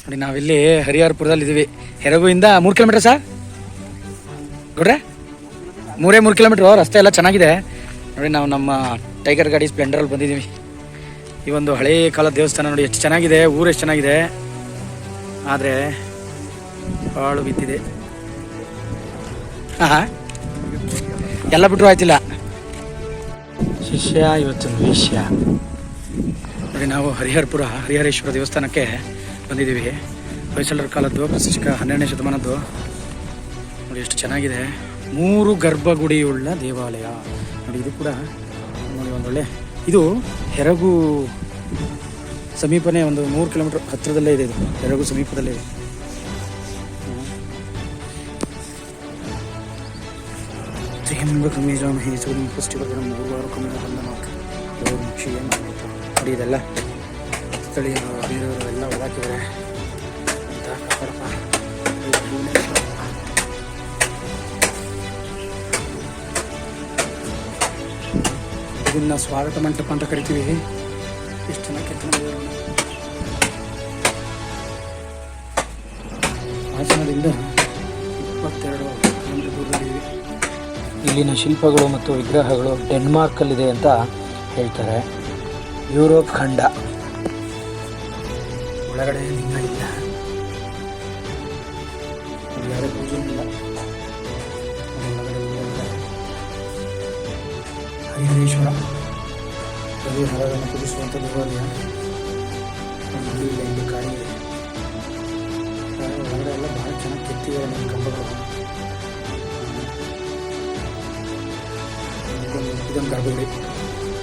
ನೋಡಿ ನಾವಿಲ್ಲಿ ಹರಿಹರಪುರದಲ್ಲಿ ಇದ್ದೀವಿ. ಹೆರಗುಯಿಂದ 3 ಕಿಲೋಮೀಟರ್ ಸರ್ ನೋಡ್ರೆ, 3 ಕಿಲೋಮೀಟ್ರು. ರಸ್ತೆ ಎಲ್ಲ ಚೆನ್ನಾಗಿದೆ ನೋಡಿ. ನಾವು ನಮ್ಮ ಟೈಗರ್ ಗಾಡಿ ಸ್ಪ್ಲೆಂಡರಲ್ಲಿ ಬಂದಿದ್ದೀವಿ. ಈ ಒಂದು ಹಳೇ ಕಾಲದ ದೇವಸ್ಥಾನ ನೋಡಿ ಎಷ್ಟು ಚೆನ್ನಾಗಿದೆ, ಊರು ಎಷ್ಟು ಚೆನ್ನಾಗಿದೆ, ಆದರೆ ಹಾಳು ಬಿದ್ದಿದೆ. ಹಾಂ ಎಲ್ಲ ಬಿಟ್ಟರು ಆಯ್ತಿಲ್ಲ. ಶಿಷ್ಯ ಇವತ್ತೊಂದು ವಿಷಯ ನೋಡಿ. ನಾವು ಹರಿಹರೇಶ್ವರ ದೇವಸ್ಥಾನಕ್ಕೆ ಬಂದಿದ್ದೀವಿ. ಹೊಯ್ಸಳರ ಕಾಲದ್ದು, ಕ್ರಿಸ್ತ 12ನೇ ಶತಮಾನದ್ದು ನೋಡಿ. ಎಷ್ಟು ಚೆನ್ನಾಗಿದೆ. 3 ಗರ್ಭಗುಡಿಯುಳ್ಳ ದೇವಾಲಯ ನೋಡಿ. ಇದು ಕೂಡ ನೋಡಿ ಒಂದೊಳ್ಳೆ, ಇದು ಹೆರಗು ಸಮೀಪನೇ, ಒಂದು 3 ಕಿಲೋಮೀಟರ್ ಹತ್ತಿರದಲ್ಲೇ ಇದೆ. ಇದು ಹೆರಗು ಸಮೀಪದಲ್ಲೇ ಇದೆ. ನೋಡಿ ಇದೆಲ್ಲ ಸ್ಥಳೀಯರು ಬೀರವರು ಎಲ್ಲ ಓದಾಕಿದ್ದಾರೆ ಅಂತ ಕಾಪಾಡಪ್ಪ. ಇದನ್ನ ಸ್ವಾಗತ ಮಂಟಪ ಅಂತ ಕರಿತೀವಿ. ಎಷ್ಟು ಜನ ಕೆತ್ತನೆ ಹಾಸನದಿಂದ 22 ಕಿಲೋಮೀಟರ್ ದೂರದಲ್ಲಿವೆ. ಇಲ್ಲಿನ ಶಿಲ್ಪಗಳು ಮತ್ತು ವಿಗ್ರಹಗಳು ಡೆನ್ಮಾರ್ಕಲ್ಲಿದೆ ಅಂತ ಹೇಳ್ತಾರೆ. ಯುರೋಪ್ ಖಂಡ ಒಳಗಡೆ ಲಿಂಗ ಇಲ್ಲ, ಯಾರೇ ಪೂಜೆ ಇಲ್ಲ. ಹರಿಹರೇಶ್ವರ ಹರವನ್ನು ಪೂಜಿಸುವಂಥ ದೇವಾಲಯ. ಇಲ್ಲಿ ಕಾಯಿ ಇದೆ. ಒಳಗಡೆ ಎಲ್ಲ ಭಾಳ ಚೆನ್ನಾಗಿ ಕೆತ್ತಿದ್ದಾರೆ ನಮ್ಮ ಕಂಬಗಳು. ಇದೊಂದು ಗರ್ಭಗುಡಿ.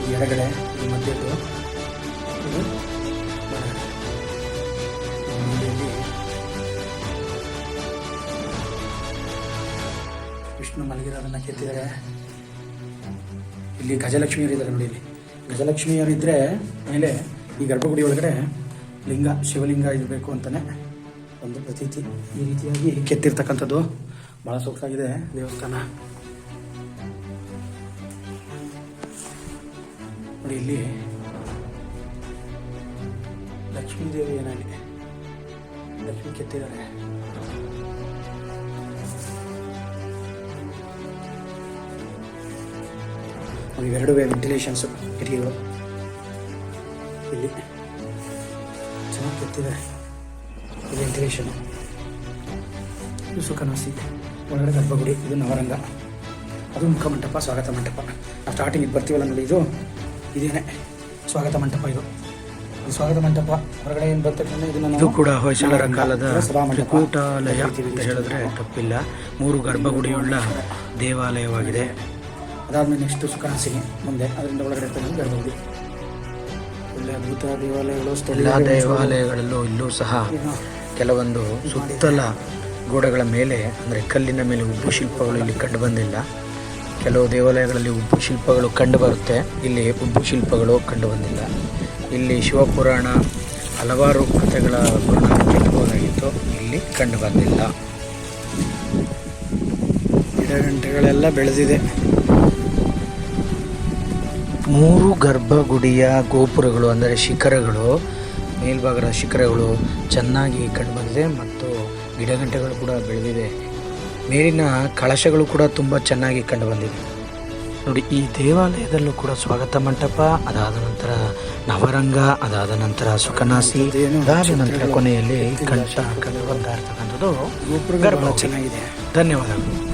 ಈ ಎಡಗಡೆ ಈ ಮಧ್ಯದ್ದು ವಿಷ್ಣು ಮಲಗಿರೋದನ್ನು ಕೆತ್ತಿದ್ದಾರೆ. ಇಲ್ಲಿ ಗಜಲಕ್ಷ್ಮಿಯರು ಇದ್ದಾರೆ ನೋಡಿ. ಇಲ್ಲಿ ಗಜಲಕ್ಷ್ಮಿಯರು ಇದ್ದರೆ ಮೇಲೆ ಈ ಗರ್ಭಗುಡಿ ಒಳಗಡೆ ಲಿಂಗ, ಶಿವಲಿಂಗ ಇರಬೇಕು ಅಂತಲೇ ಒಂದು ಪ್ರತೀತಿ. ಈ ರೀತಿಯಾಗಿ ಕೆತ್ತಿರ್ತಕ್ಕಂಥದ್ದು ಭಾಳ ಸೊಗಸಾಗಿದೆ ದೇವಸ್ಥಾನ ನೋಡಿ. ಇಲ್ಲಿ ಲಕ್ಷ್ಮೀ ದೇವಿ ಏನಾಗಿದೆ, ಲಕ್ಷ್ಮಿ ಕೆತ್ತಿದ್ದಾರೆ. ಇವೆರಡು ವೆಂಟಿಲೇಷನ್ಸ್ ಕಿಟಕಿಗಳು ಇಲ್ಲಿ ಚೆನ್ನಾಗಿ ಕೆತ್ತಿದ್ದಾರೆ. ಇದು ವೆಂಟಿಲೇಷನ್. ಇದು ಸುಖನಾಸಿ, ಒಳಗಡೆ ಗರ್ಭಗುಡಿ. ಇದು ನವರಂಗ, ಅದು ಮುಖಮಂಟಪ, ಸ್ವಾಗತ ಮಂಟಪ. ನಾವು ಸ್ಟಾರ್ಟಿಂಗ್ ಇದು ಬರ್ತೀವಲ್ಲ ನೋಡಿ, ಇದೇನೆ ಸ್ವಾಗತ ಮಂಟಪ. ಇದು ಸ್ವಾಗತ ಮಂಟಪ ಹೊರಗಡೆ ಏನು ಬರ್ತಕ್ಕಂಥ ಇದು ಕೂಡ ಹೊಯ್ಸಳರ ಕಾಲದ ತ್ರಿಕೂಟಾಲಯ ಅಂತ ಹೇಳಿದ್ರೆ ತಪ್ಪಿಲ್ಲ. 3 ಗರ್ಭಗುಡಿಯುಳ್ಳ ದೇವಾಲಯವಾಗಿದೆ. ಅದಾದ್ಮೇಲೆ ನೆಕ್ಸ್ಟ್ ಸುಖನಾಸಿನಿ ಮುಂದೆ, ಅದರಿಂದ ಒಳಗಡೆ ಗರ್ಭಗುಡಿ. ಒಳ್ಳೆ ಅದ್ಭುತ ದೇವಾಲಯಗಳು. ಎಲ್ಲ ದೇವಾಲಯಗಳಲ್ಲೂ ಇಲ್ಲೂ ಸಹ ಕೆಲವೊಂದು ಸುತ್ತಲ ಗೋಡೆಗಳ ಮೇಲೆ, ಅಂದರೆ ಕಲ್ಲಿನ ಮೇಲೆ ಉಬ್ಬು ಶಿಲ್ಪಗಳು ಇಲ್ಲಿ ಕಂಡು ಬಂದಿಲ್ಲ. ಕೆಲವು ದೇವಾಲಯಗಳಲ್ಲಿ ಉಬ್ಬು ಶಿಲ್ಪಗಳು ಕಂಡು ಬರುತ್ತೆ, ಇಲ್ಲಿ ಉಬ್ಬು ಶಿಲ್ಪಗಳು ಕಂಡು ಬಂದಿಲ್ಲ. ಇಲ್ಲಿ ಶಿವಪುರಾಣ, ಹಲವಾರು ಕಥೆಗಳ ಪುರಾಣ ಕೇಳಬಹುದಾಗಿತ್ತು, ಇಲ್ಲಿ ಕಂಡು ಬಂದಿಲ್ಲ. ಗಿಡಗಂಟೆಗಳೆಲ್ಲ ಬೆಳೆದಿದೆ. 3 ಗರ್ಭಗುಡಿಯ ಗೋಪುರಗಳು, ಅಂದರೆ ಶಿಖರಗಳು, ಮೇಲ್ಭಾಗದ ಶಿಖರಗಳು ಚೆನ್ನಾಗಿ ಕಂಡುಬಂದಿದೆ ಮತ್ತು ಗಿಡಗಂಟೆಗಳು ಕೂಡ ಬೆಳೆದಿದೆ. ಮೇಲಿನ ಕಳಶಗಳು ಕೂಡ ತುಂಬ ಚೆನ್ನಾಗಿ ಕಂಡುಬಂದಿದೆ ನೋಡಿ. ಈ ದೇವಾಲಯದಲ್ಲೂ ಕೂಡ ಸ್ವಾಗತ ಮಂಟಪ, ಅದಾದ ನಂತರ ನವರಂಗ, ಅದಾದ ನಂತರ ಸುಖನಾಸಿ, ಅದಾದ ನಂತರ ಕೊನೆಯಲ್ಲಿ ಕಂಡು ಬರ್ತಾ ಇರ್ತಕ್ಕಂಥದ್ದು ಗರ್ಭ. ಚೆನ್ನಾಗಿದೆ. ಧನ್ಯವಾದಗಳು.